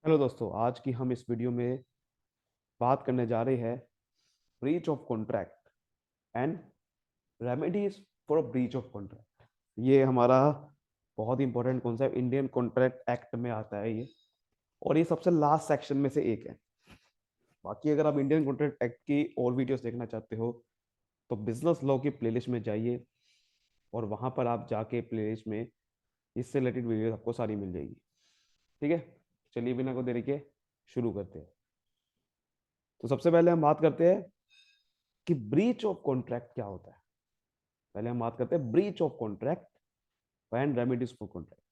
Hello दोस्तों, आज की हम इस वीडियो में बात करने जा रहे हैं breach of contract and remedies for breach of contract. ये हमारा बहुत ही important concept Indian contract act में आता है ये, और ये सबसे लास्ट सेक्शन में से एक है। बाकी अगर आप इंडियन कॉन्ट्रैक्ट एक्ट की और वीडियोस देखना चाहते हो तो बिजनेस लॉ की प्लेलिस्ट में जाइए, और वहां पर आप जाके प्लेलिस्ट में इससे रिलेटेड वीडियो आपको सारी मिल जाएगी। ठीक है, चलिए बिना को देरी के शुरू करते हैं। तो सबसे पहले हम बात करते हैं कि ब्रीच ऑफ कॉन्ट्रैक्ट क्या होता है। पहले हम बात करते हैं breach of contract and remedies for contract.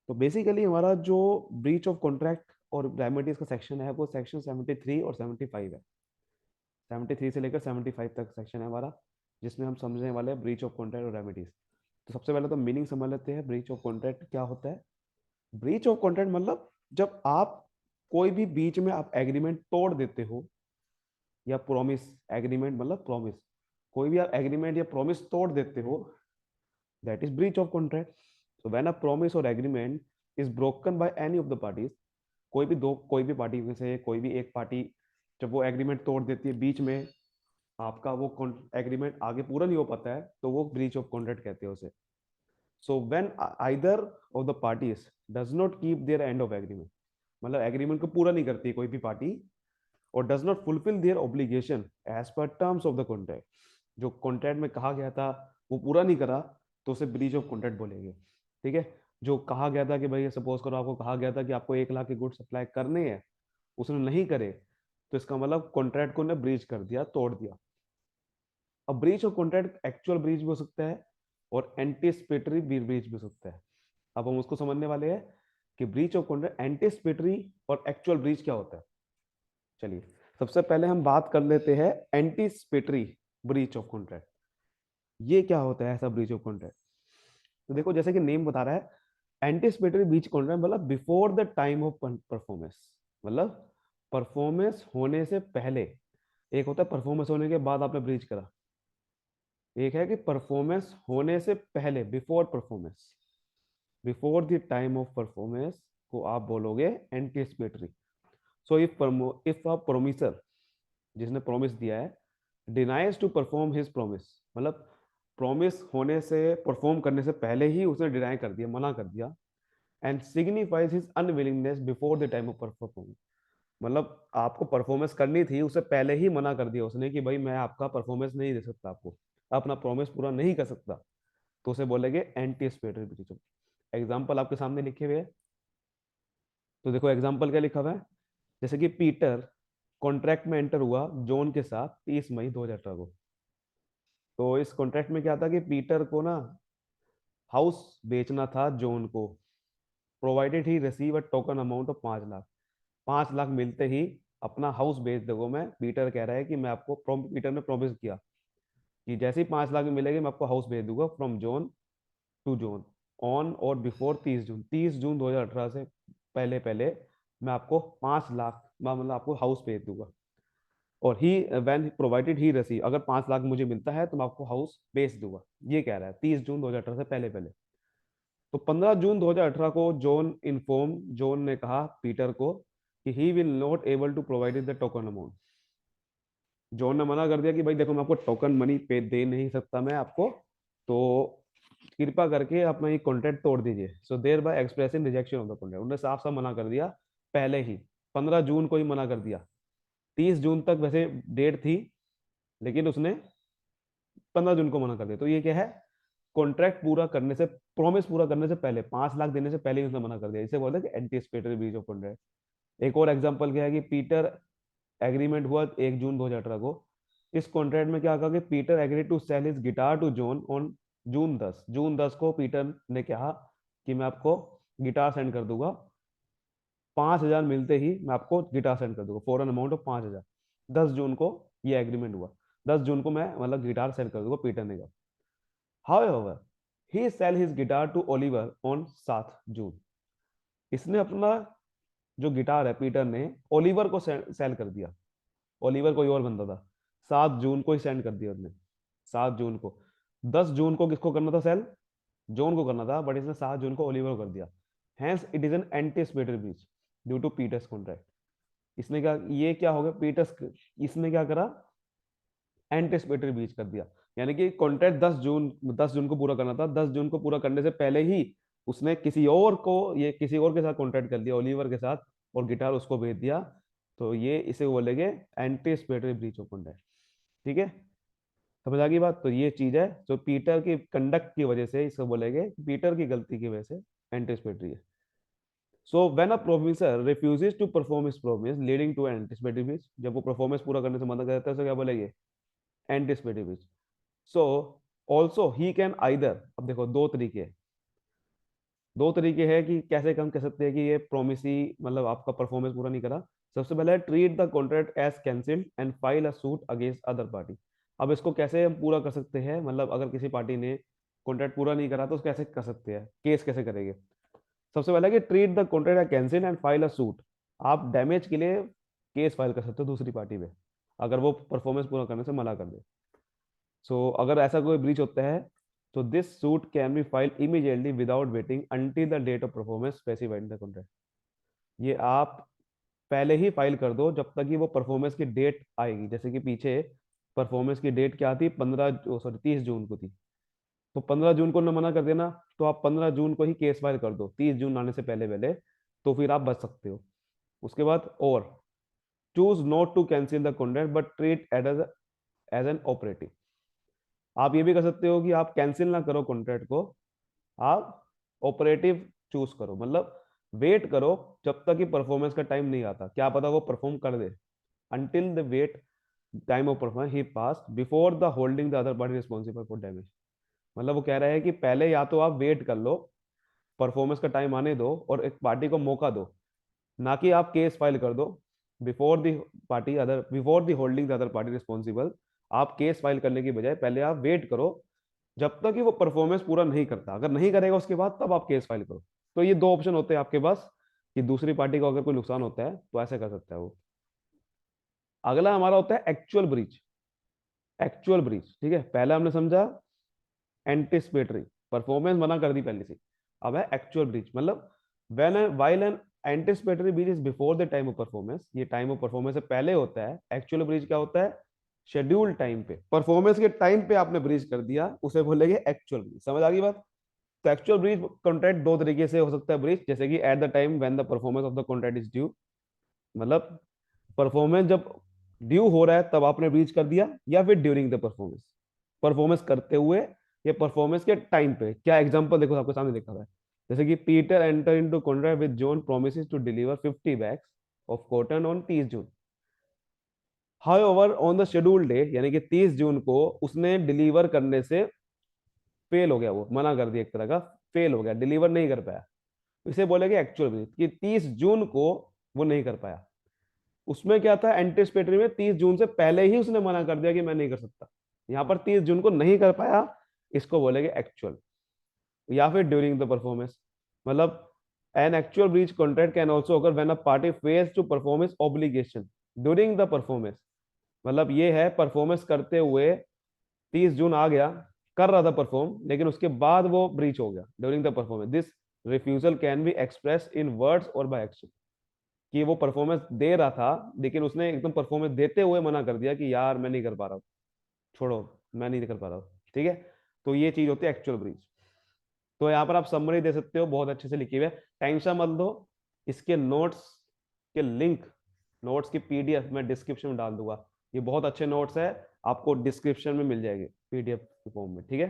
तो बेसिकली हमारा जो ब्रीच ऑफ कॉन्ट्रैक्ट और रेमेडीज का सेक्शन है वो सेक्शन 73 और 75 है। 73 से लेकर 75 तक सेक्शन है हमारा, जिसमें हम समझने वाले हैं ब्रीच ऑफ कॉन्ट्रैक्ट और रेमेडीज। तो सबसे पहले तो मीनिंग समझ लेते हैं ब्रीच ऑफ कॉन्ट्रैक्ट क्या होता है। ब्रीच ऑफ कॉन्ट्रैक्ट मतलब जब आप कोई भी बीच में आप एग्रीमेंट तोड़ देते हो, या प्रॉमिस, एग्रीमेंट मतलब प्रॉमिस, कोई भी आप एग्रीमेंट या प्रॉमिस तोड़ देते हो, that is breach of contract. So when a promise और agreement is broken by any of the parties, कोई भी पार्टी में से कोई भी एक पार्टी जब वो एग्रीमेंट तोड़ देती है बीच में, आपका वो एग्रीमेंट आगे पूरा नहीं हो पाता है, तो वो ब्रीच ऑफ कॉन्ट्रैक्ट कहते हैं उसे। So when either of the parties does not keep their end of agreement, मतलब एग्रीमेंट को पूरा नहीं करती कोई भी पार्टी, और does not fulfil their obligation as per terms of the contract, जो कॉन्ट्रैक्ट में कहा गया था वो पूरा नहीं करा, तो उसे ब्रीच ऑफ कॉन्ट्रैक्ट बोलेंगे। ठीक है, जो कहा गया था कि भाई सपोज करो आपको कहा गया था कि आपको 1 लाख के गुड सप्लाई करने हैं, उसने नहीं करे, तो इसका मतलब कॉन्ट्रैक्ट को ने ब्रीच कर दिया, तोड़ दिया। अब breach of contract actual breach भी हो सकता है और एंटीसिपेटरी ब्रीच भी हो सकता है। अब हम उसको समझने वाले हैं कि ब्रीच ऑफ कॉन्ट्रैक्ट, एंटीसिपेटरी और एक्चुअल ब्रीच क्या होता है। चलिए, सबसे पहले हम बात कर लेते हैं एंटीसिपेटरी ब्रीच ऑफ कॉन्ट्रैक्ट। ये क्या होता है ऐसा ब्रीच ऑफ कॉन्ट्रैक्ट। तो देखो, जैसे कि नेम बता रहा है, एंटीसिपेटरी ब्रीच कॉन्ट्रैक्ट मतलब before the time of performance, मतलब परफॉर्मेंस होने से पहले। एक होता है परफॉर्मेंस होने के बाद आपने ब्रीच करा, एक है कि परफॉर्मेंस होने से पहले, before performance, before the time of performance को आप बोलोगे anticipatory. So if a promisor, जिसने प्रॉमिस दिया है, denies to perform his promise, मतलब प्रॉमिस होने से, परफॉर्म करने से पहले ही उसने डिनाई कर दिया, मना कर दिया, and signifies his unwillingness before the time of performance, मतलब आपको परफॉर्मेंस करनी थी, उससे पहले ही मना कर दिया उसने कि भाई मैं आपका परफॉर्मेंस नहीं दे सकता, आपको अपना प्रॉमिस पूरा नहीं कर सकता, तो उसे बोलेंगे एंटीसिपेटरी ब्रीच। एग्जाम्पल आपके सामने लिखे हुए हैं, तो देखो एग्जाम्पल क्या लिखा हुआ है। जैसे कि पीटर कॉन्ट्रैक्ट में एंटर हुआ जॉन के साथ 30 मई 2018 को। तो इस कॉन्ट्रैक्ट में क्या था कि पीटर को ना हाउस बेचना था जॉन को, provided he receive a token amount of 5 lakh. 5 lakh मिलते ही अपना हाउस बेच दोगे। मैं, पीटर कह रहा है कि मैं आपको, पीटर ने प्रॉमिस किया कि जैसे ही 5 लाख मिलेगी मैं आपको हाउस भेज दूंगा from John to John, on or before 30 June, 30 June 2018 से पहले पहले मैं आपको 5 लाख, मतलब आपको हाउस भेज दूंगा। और he when provided he receive, अगर 5 लाख मुझे मिलता है तो मैं आपको हाउस बेच दूंगा, ये कह रहा है 30 जून 2018 से पहले पहले। तो 15 जून 2018 को जॉन ने कहा पीटर को कि he will not able to provide the token amount. John ने मना कर दिया कि भाई देखो मैं आपको टोकन मनी पे दे नहीं सकता मैं आपको, तो कृपा करके अपना ये कॉन्ट्रैक्ट तोड़ दीजिए। So thereby expressing rejection of the contract, उन्होंने साफ साफ मना कर दिया पहले ही, 15 जून को ही मना कर दिया। 30 जून तक वैसे डेट थी, लेकिन उसने 15 जून को मना कर दिया। तो ये क्या है, कॉन्ट्रैक्ट पूरा करने से, प्रॉमिस पूरा करने से पहले, 5 लाख देने से पहले ही उसने मना कर दिया, इसे बोलते हैं कि एंटीसिपेटरी ब्रीच ऑफ कॉन्ट्रैक्ट। एक और एग्जांपल क्या है कि पीटर, एग्रीमेंट हुआ 1 जून 2018 को। इस कॉन्ट्रैक्ट में क्या कहा कि Peter agree to sell his guitar to John on June 10 को पीटर ने कहा कि मैं आपको गिटार सेंड कर दूंगा, 5 हजार मिलते ही मैं आपको गिटार सेंड कर दूंगा फॉर एन अमाउंट ऑफ 5 हजार। 10 जून को ये एग्रीमेंट हुआ, 10 जून को मैं मतलब गिटार सेंड कर दूंगा, पीटर ने कहा। However he sell his guitar to Oliver on 7 June. इसने अपना जो गिटार है पीटर ने ओलिवर को सेल कर दिया, ओलिवर कोई और बंदा था, 7 जून को ही सेंड कर दिया उसने, 7 जून को। 10 जून को किसको करना था सेल, जॉन को करना था, बट इसने 7 जून को ओलिवर को कर दिया। Hence it is an anticipatory breach. Due to Peter's contract. इसने क्या, ये क्या हो गया, पीटर्स, इसने क्या करा, एंटिसिपेटरी ब्रीच कर दिया। यानी कि कॉन्ट्रैक्ट 10 जून को पूरा करना था, 10 जून को पूरा करने से पहले ही उसने किसी और को, ये किसी और के साथ कॉन्ट्रैक्ट कर दिया, ओलिवर के साथ, और गिटार उसको भेज दिया। तो ये इसे बोलेंगे एंटिसिपेटरी ब्रीच ऑफ कॉन्ट्रैक्ट। ठीक है, समझ आ गई बात। तो ये चीज है जो पीटर की कंडक्ट की वजह से, इसको बोलेंगे पीटर की गलती की वजह से एंटिसिपेटरी है। So when a promisor refuses to perform his promise leading to anticipatory breach, जब वो परफॉर्मेंस पूरा करने से मना करता है तो क्या बोलेंगे, anticipatory breach. So also he can either, अब देखो दो तरीके हैं, दो तरीके हैं कि कैसे हम कह सकते हैं कि ये प्रोमिस ही, मतलब आपका परफॉर्मेंस पूरा नहीं करा। सबसे पहले है treat the contract as cancelled and file a suit against other party. अब इसको कैसे हम पूरा कर सकते हैं, मतलब अगर किसी पार्टी ने कॉन्ट्रैक्ट पूरा नहीं करा तो उसको कैसे कर सकते हैं, केस कैसे करेंगे। सबसे पहले कि treat the contract as cancelled and file a suit. आप डैमेज के लिए केस फाइल कर सकते हो दूसरी पार्टी पे, अगर वो परफॉर्मेंस पूरा करने से मना कर दे। सो अगर ऐसा कोई ब्रीच होता है तो this suit can be filed immediately without waiting until the date of performance specified in the contract. ये आप पहले ही फाइल कर दो जब तक कि वो परफॉर्मेंस की डेट आएगी। जैसे कि पीछे परफॉर्मेंस की डेट क्या थी, 30 जून को थी, तो 15 जून को न मना कर देना, तो आप 15 जून को ही केस फाइल कर दो, 30 जून आने से पहले पहले, तो फिर आप बच सकते हो। उसके बाद और choose not to cancel the contract but treat as an operative. आप ये भी कर सकते हो कि आप कैंसिल ना करो कॉन्ट्रैक्ट को, आप ऑपरेटिव चूज करो, मतलब वेट करो जब तक कि परफॉर्मेंस का टाइम नहीं आता, क्या पता वो परफॉर्म कर दे। Until the wait time of performance he pass before the holding the other party responsible for damage. मतलब वो कह रहा है कि पहले या तो आप वेट कर लो, परफॉर्मेंस का टाइम आने दो और एक पार्टी को मौका दो, ना कि आप केस फाइल कर दो before the holding the other party responsible. आप केस फाइल करने की बजाय पहले आप वेट करो जब तक कि वो परफॉर्मेंस पूरा नहीं करता, अगर नहीं करेगा उसके बाद तब आप केस फाइल करो। तो ये दो ऑप्शन होते हैं आपके पास कि दूसरी पार्टी को अगर कोई नुकसान होता है तो ऐसे कर सकता है वो। अगला हमारा होता है एक्चुअल ब्रीच। एक्चुअल ब्रीच, ठीक है, पहले हमने समझा एंटिसिपेटरी, परफॉर्मेंस मना कर दी पहले से। अब है एक्चुअल ब्रीच, मतलब when while an anticipatory breach is before the time of performance, ये टाइम ऑफ परफॉर्मेंस से पहले होता है। एक्चुअल ब्रीच क्या होता है, शेड्यूल टाइम पे, परफॉर्मेंस के टाइम पे आपने ब्रीच कर दिया, उसे बोलेंगे एक्चुअल ब्रीच। समझ आ गई बात। तो एक्चुअल ब्रीच कॉन्ट्रैक्ट दो तरीके से हो सकता है ब्रीच, जैसे कि at the time when the performance of the contract is due, मतलब परफॉर्मेंस जब ड्यू हो रहा है तब आपने ब्रीच कर दिया, या फिर ड्यूरिंग द परफॉर्मेंस, परफॉर्मेंस करते हुए या परफॉर्मेंस के टाइम पे। क्या एग्जांपल देखो आपके सामने लिखा हुआ है, जैसे कि Peter enter into contract with John promises to deliver 50 bags of cotton on 30 June. However on the schedule day, यानी कि 30 जून को उसने डिलीवर करने से फेल हो गया, वो मना कर दिया, एक तरह का फेल हो गया, डिलीवर नहीं कर पाया। इसे बोलेंगे एक्चुअल ब्रीच कि 30 जून को वो नहीं कर पाया। उसमें क्या था, एंटिसिपेटरी में 30 जून से पहले ही उसने मना कर दिया कि मैं नहीं कर सकता। यहाँ पर 30 जून को नहीं कर पाया, इसको बोलेंगे एक्चुअल। या फिर ड्यूरिंग द परफॉर्मेंस, मतलब an actual breach contract can also अगर when a party fails to perform its obligation during the performance. मतलब ये है परफॉर्मेंस करते हुए 30 जून आ गया, कर रहा था परफॉर्म, लेकिन उसके बाद वो ब्रीच हो गया during the performance, this refusal can be express in words और बाय एक्शन। कि वो परफॉर्मेंस दे रहा था लेकिन उसने एकदम परफॉर्मेंस देते हुए मना कर दिया कि यार मैं नहीं कर पा रहा हूँ, छोड़ो, मैं नहीं कर पा रहा हूँ। ठीक है, तो ये चीज होती है एक्चुअल ब्रीच। तो यहाँ पर आप समरी दे सकते हो, बहुत अच्छे से लिखी हुई है, टेंशन मत लो। इसके नोट्स के लिंक, नोट्स की पीडीएफ मैं डिस्क्रिप्शन में डाल दूंगा। ये बहुत अच्छे नोट्स है, आपको डिस्क्रिप्शन में मिल जाएगी पीडीएफ के फॉर्म में। ठीक है,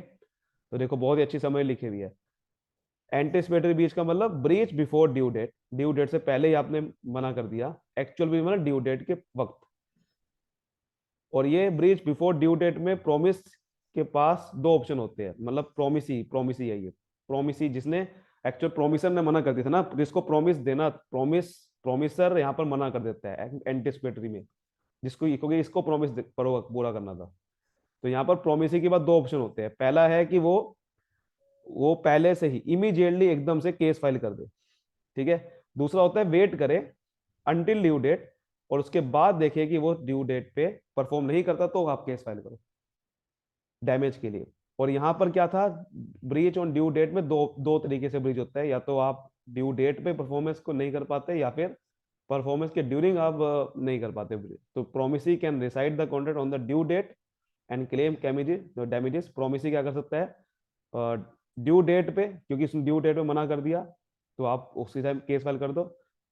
तो देखो बहुत ही अच्छी समरी लिखी हुई है। एंटिसिपेटरी ब्रीच का मतलब breach before due date, due date से पहले ही आपने मना कर दिया। एक्चुअल ब्रीच मतलब ड्यू डेट के वक्त। और ये ब्रीच बिफोर ड्यू डेट में प्रोमिस के पास दो ऑप्शन होते हैं, मतलब प्रोमिस ही है ये, प्रोमिस ही जिसने एक्चुअल प्रोमिसर ने मना कर दिया था ना, जिसको प्रोमिस देना, प्रोमिसर यहाँ पर मना कर देता है एंटिसिपेटरी में, जिसको, क्योंकि इसको प्रोमिस पूरा करना था। तो यहाँ पर प्रोमिस के बाद दो ऑप्शन होते हैं, पहला है कि वो पहले से ही इमीडिएटली एकदम से केस फाइल कर दे। ठीक है, दूसरा होता है वेट करे अंटिल ड्यू डेट, और उसके बाद देखिए कि वो ड्यू डेट पे परफॉर्म नहीं करता तो आप केस फाइल करो डैमेज के लिए। और यहाँ पर क्या था, ब्रीच ऑन ड्यू डेट में दो दो तरीके से ब्रीच होता है, या तो आप ड्यू डेट पे परफॉर्मेंस को नहीं कर पाते या फिर परफॉर्मेंस के ड्यूरिंग आप नहीं कर पाते। तो promisee can rescind the contract on the due date and claim damages. Promisee क्या कर सकता है ड्यू डेट पे, क्योंकि इसने ड्यू डेट पे मना कर दिया तो आप उसी टाइम केस फाइल कर दो।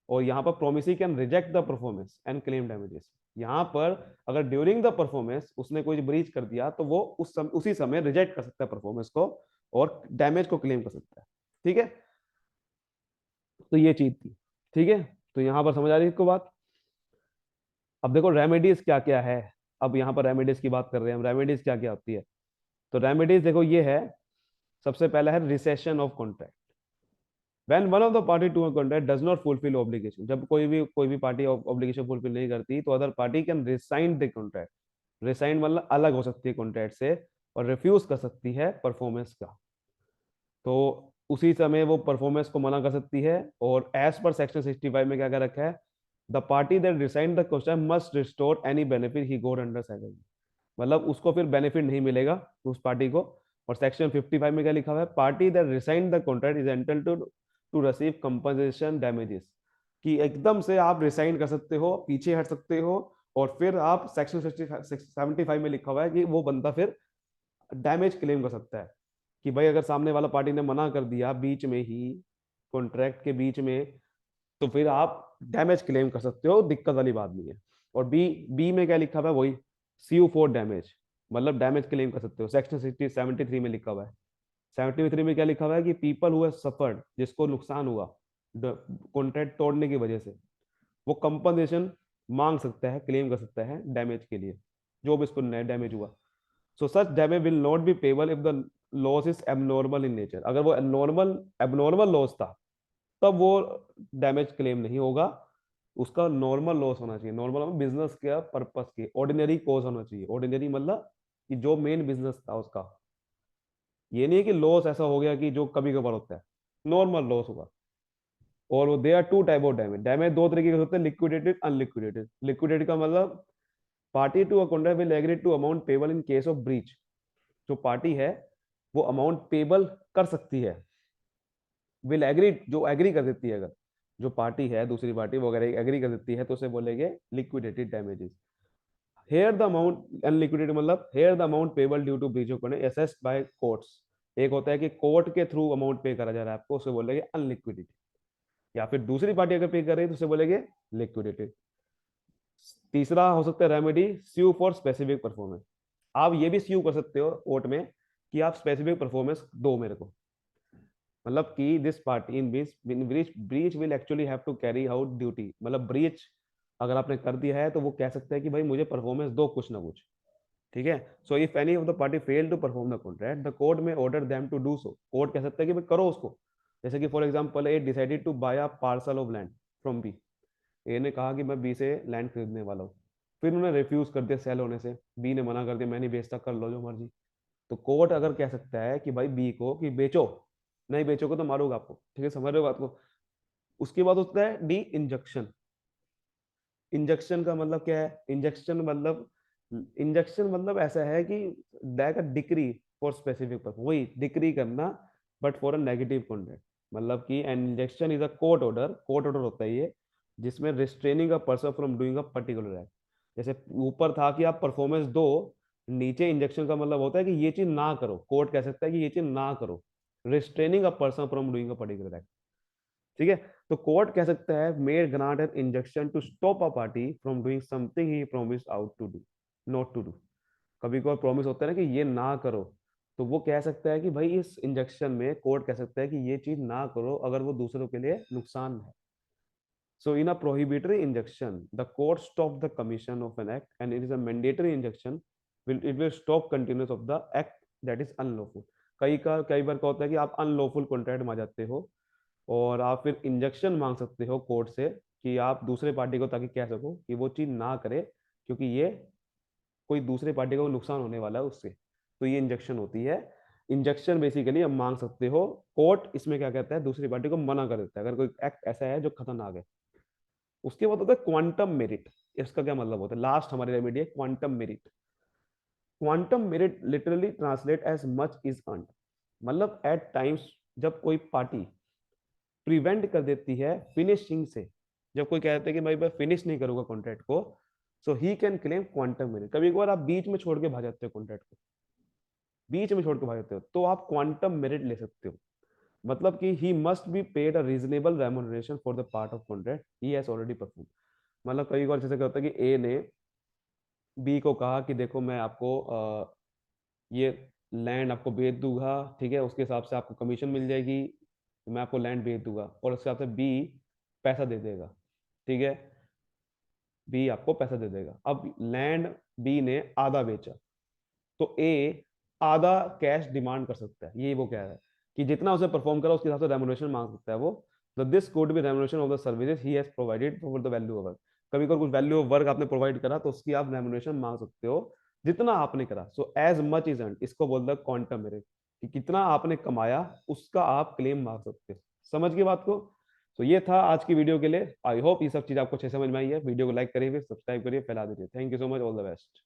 और यहाँ पर promisee can reject the performance and claim damages. यहाँ पर अगर ड्यूरिंग द परफॉर्मेंस उसने कोई ब्रीच कर दिया तो वो उसी समय रिजेक्ट कर सकता है परफॉर्मेंस को और डैमेज को क्लेम कर सकता है। ठीक है, तो ये चीज थी। ठीक है, तो यहाँ पर समझ आ रही है इसको बात। अब देखो रेमेडीज क्या क्या है। अब यहाँ पर रेमेडीज की बात कर रहे हैं हम, रेमेडीज क्या क्या होती है। तो रेमेडीज देखो ये है, सबसे पहला है rescission of contract. When one of the party to a contract does not fulfil obligation, जब कोई भी पार्टी ऑब्लिगेशन फुलफिल नहीं करती तो other party can rescind the contract. Rescind मतलब अलग हो सकती है कॉन्ट्रैक्ट से और रिफ्यूज कर सकती है परफॉर्मेंस का। तो उसी समय वो परफॉर्मेंस को मना कर सकती है। और एज पर सेक्शन 65 में क्या क्या रखा है, the party that resign the contract must restore any benefit he got under section. मतलब उसको फिर बेनिफिट नहीं मिलेगा उस पार्टी को। और सेक्शन 55 में क्या लिखा हुआ है, party that resign the contract is entitled to receive compensation damages. कि एकदम से आप रिसाइन कर सकते हो, पीछे हट सकते हो और फिर आप सेक्शन 75 में लिखा हुआ है कि वो बंदा फिर डैमेज क्लेम कर सकता है। कि भाई अगर सामने वाला पार्टी ने मना कर दिया बीच में ही, कॉन्ट्रैक्ट के बीच में, तो फिर आप डैमेज क्लेम कर सकते हो, दिक्कत वाली बात नहीं है। और बी बी में क्या लिखा हुआ है, वही सीयू फॉर डैमेज, मतलब डैमेज क्लेम कर सकते हो। सेक्शन 73 में लिखा हुआ है। 73 में क्या लिखा हुआ है कि पीपल हु हैव सफर्ड, जिसको नुकसान हुआ कॉन्ट्रैक्ट तोड़ने की वजह से, वो कंपनसेशन मांग सकता है, क्लेम कर सकता है डैमेज के लिए, जो भी इसको डैमेज हुआ। So such damage will not be payable if the loss is abnormal in nature. अगर वो एबनॉर्मल लॉस था तब वो डैमेज क्लेम नहीं होगा। उसका नॉर्मल लॉस होना चाहिए। नॉर्मल बिजनेस के पर्पस के ऑर्डिनरी कॉज होना चाहिए। ऑर्डिनरी मतलब कि जो मेन बिजनेस था उसका, ये नहीं है कि लॉस ऐसा हो गया कि जो कभी कभार होता है, नॉर्मल लॉस होगा। और वो they are two type of damage. Damage दो तरीके के होते हैं, लिक्विडेटेड अनलिक्विडेटेड। लिक्विडेटेड का मतलब party to a contract will agree to amount payable in case of breach. जो पार्टी है वो अमाउंट पेबल कर सकती है, विल एग्री, जो एग्री कर देती है। अगर जो पार्टी है दूसरी पार्टी वो अगर एग्री कर देती है तो उसे बोलेंगे liquidated damages. Here the amount unliquidated मतलब here the amount payable due to breach of contract assessed by courts. एक होता है कि कोर्ट के थ्रू अमाउंट पे करा जा रहा है आपको, उसे बोलेंगे अनलिक्विडेटेड। या फिर दूसरी पार्टी अगर पे कर रही है तो उसे बोलेंगे लिक्विडेटेड। तीसरा हो सकता है remedy sue for specific performance. आप ये भी स्यू कर सकते हो कोर्ट में कि आप स्पेसिफिक परफॉर्मेंस दो मेरे को। मतलब कि this party in breach will actually have to carry out duty. मतलब ब्रीच अगर आपने कर दिया है तो वो कह सकता है कि भाई मुझे परफॉर्मेंस दो कुछ ना कुछ। ठीक है, so if any of the party fail to perform the contract the court में order them to do so. Court कह सकता है कि भाई करो उसको। जैसे कि for example A decided to buy a parcel of land from B. A ने कहा कि मैं बी से लैंड खरीदने वाला हूँ, फिर उन्होंने रिफ्यूज कर दिया सेल होने से, बी ने मना कर दिया मैं नहीं बेचता, कर लो जो मर्जी। तो कोर्ट अगर कह सकता है कि भाई बी को कि बेचो, नहीं बेचोगे तो मारूंगा आपको। ठीक है, समझ रहे हो बात को। उसके बाद होता है डी इंजेक्शन। इंजेक्शन का मतलब क्या है, इंजेक्शन मतलब ऐसा है कि that a decree for specific purpose, वही डिक्री करना but for a negative contact. मतलब कि an injection is a court order होता है ये, जिसमें restraining a person from doing a particular act. जैसे ऊपर था कि आप परफॉर्मेंस दो, नीचे इंजेक्शन का मतलब होता है कि ये चीज ना करो। कोर्ट कह सकता है कि ये चीज ना करो, restraining a person from doing a particular act. ठीक है, तो कोर्ट कह सकता है made grant an injunction to stop a party from doing something he promise out to do, not to do. कभी कभार प्रॉमिस होता है ना कि ये ना करो, तो वो कह सकता है कि भाई इस इंजेक्शन में कोर्ट कह सकता है कि ये चीज ना करो अगर वो दूसरों के लिए नुकसान है। So in a prohibitory injunction the court stop the commission of an act and it is a mandatory injunction will it will stop continuous of the act that is unlawful. कई बार क्या होता है कि आप अनलॉफुल कॉन्ट्रैक्ट में आ जाते हो और आप फिर इंजेक्शन मांग सकते हो कोर्ट से कि आप दूसरे पार्टी को ताकि कह सको कि वो चीज ना करे, क्योंकि ये कोई दूसरे पार्टी को नुकसान होने वाला है उससे। तो ये इंजेक्शन होती है। इंजेक्शन बेसिकली हम मांग सकते हो। कोर्ट इसमें क्या कहता है, दूसरी पार्टी को मना कर देता है अगर कोई एक्ट ऐसा है जो खतरनाक है। उसके बाद होता है क्वांटम मेरिट। इसका क्या मतलब होता है, लास्ट हमारी रेमेडी है quantum merit. Quantum merit literally translate as much as earn. मतलब एट टाइम्स जब कोई पार्टी प्रिवेंट कर देती है फिनिशिंग से। जब कोई कहते हैं कि भाई मैं फिनिश नहीं करूंगा कॉन्ट्रैक्ट को, so he can claim quantum meruit. कभी कभार आप बीच में छोड़ के भाग जाते हो कॉन्ट्रैक्ट को, बीच में छोड़ के भाग जाते हो, तो आप क्वांटम मेरिट ले सकते हो। मतलब कि he must be paid a reasonable remuneration for the part of contract he has already perform. मतलब कई बार जैसे क्या होता है कि ए ने बी को कहा कि देखो मैं आपको ये लैंड आपको बेच दूंगा, ठीक है, उसके हिसाब से आपको कमीशन मिल जाएगी, तो मैं आपको लैंड बेच दूंगा, और उसके हिसाब से बी पैसा दे देगा, ठीक है, बी आपको पैसा दे देगा। अब लैंड बी ने आधा बेचा, तो ए आधा कैश डिमांड कर सकता है, ये वो कह रहा है कि जितना उसे परफॉर्म करा उसके हिसाब से रेमुनरेशन मांग सकता है वो। This could be remuneration of the services he has provided for the value of work. कभी कभी कुछ वैल्यू ऑफ वर्क आपने प्रोवाइड करा तो उसकी आप रेमुनरेशन मांग सकते हो जितना आपने करा। So as much as earned, इसको बोलता है क्वांटम मेरिट, कि कितना आपने कमाया उसका आप क्लेम मांग सकते हो। समझ गए बात को? तो ये था आज की वीडियो के लिए। आई होप ये सब चीज आपको अच्छे समझ में आई है। वीडियो को लाइक करिए, सब्सक्राइब करिए, फैला दीजिए। Thank you so much, all the best.